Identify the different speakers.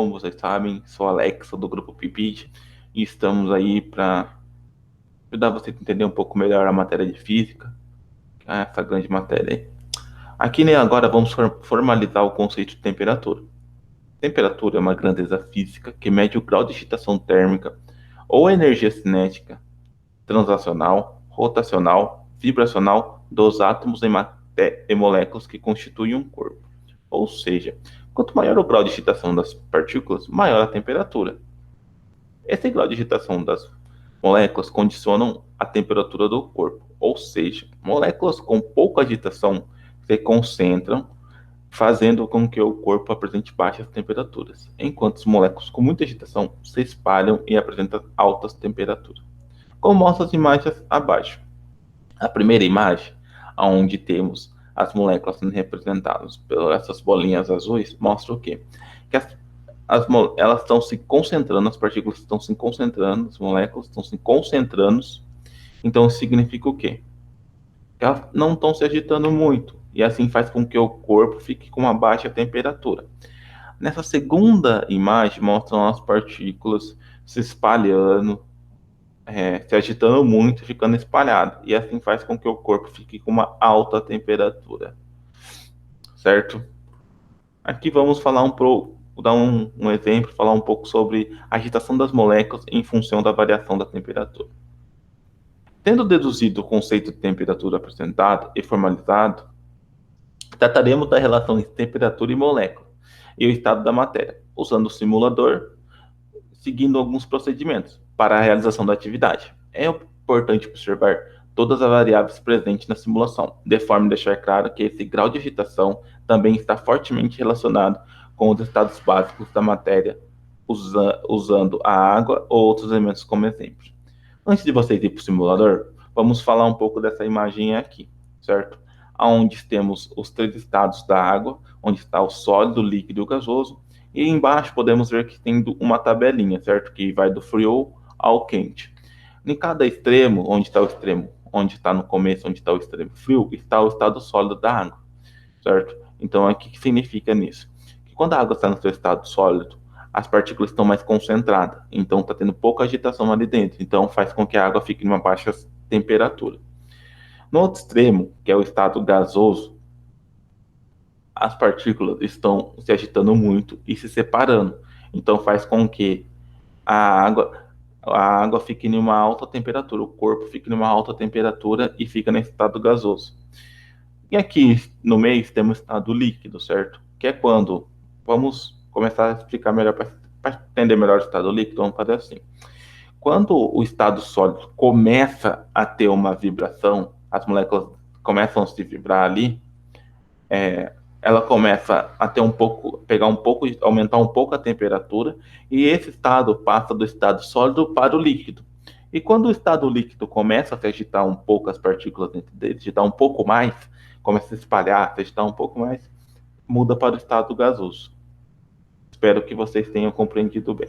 Speaker 1: como vocês sabem, sou Alex, sou do grupo Pipid, e estamos aí para ajudar você a entender um pouco melhor a matéria de física, que é essa grande matéria aí. Aqui, né, agora vamos formalizar o conceito de temperatura. Temperatura é uma grandeza física que mede o grau de excitação térmica ou energia cinética, translacional, rotacional, vibracional dos átomos e moléculas que constituem um corpo. Ou seja, quanto maior o grau de excitação das partículas, maior a temperatura. Esse grau de agitação das moléculas condicionam a temperatura do corpo, ou seja, moléculas com pouca agitação se concentram, fazendo com que o corpo apresente baixas temperaturas, enquanto as moléculas com muita agitação se espalham e apresentam altas temperaturas. Como mostra as imagens abaixo. A primeira imagem, onde temos as moléculas sendo representadas por essas bolinhas azuis, mostra o quê? Que elas estão se concentrando, as partículas estão se concentrando, as moléculas estão se concentrando. Então, isso significa o quê? Que elas não estão se agitando muito, e assim faz com que o corpo fique com uma baixa temperatura. Nessa segunda imagem, mostram as partículas se espalhando, se agitando muito, ficando espalhado, e assim faz com que o corpo fique com uma alta temperatura, certo? Aqui vamos falar dar um exemplo, falar um pouco sobre a agitação das moléculas em função da variação da temperatura. Tendo deduzido o conceito de temperatura apresentado e formalizado, trataremos da relação entre temperatura e molécula e o estado da matéria, usando o simulador, seguindo alguns procedimentos para a realização da atividade. É importante observar todas as variáveis presentes na simulação, de forma a deixar claro que esse grau de agitação também está fortemente relacionado com os estados básicos da matéria, usando a água ou outros elementos como exemplo. Antes de vocês ir para o simulador, vamos falar um pouco dessa imagem aqui, certo? Onde temos os três estados da água, onde está o sólido, o líquido e o gasoso, e embaixo podemos ver que tem uma tabelinha, certo? Que vai do frio ao quente. Em cada extremo, onde está o extremo, onde está no começo, onde está o extremo frio, está o estado sólido da água, certo? Então, o que significa nisso? Que quando a água está no seu estado sólido, as partículas estão mais concentradas, então está tendo pouca agitação ali dentro, então faz com que a água fique em uma baixa temperatura. No outro extremo, que é o estado gasoso, as partículas estão se agitando muito e se separando, então faz com que a água, a água fique em uma alta temperatura, o corpo fique em uma alta temperatura e fica nesse estado gasoso. E aqui no meio temos o estado líquido, certo? Que é quando, vamos começar a explicar melhor para entender melhor o estado líquido, vamos fazer assim. Quando o estado sólido começa a ter uma vibração, as moléculas começam a se vibrar ali, ela começa a ter um pouco, pegar um pouco, aumentar um pouco a temperatura, e esse estado passa do estado sólido para o líquido. E quando o estado líquido começa a se agitar um pouco, as partículas dentro dele, agitar um pouco mais, começa a se espalhar, se agitar um pouco mais, muda para o estado gasoso. Espero que vocês tenham compreendido bem.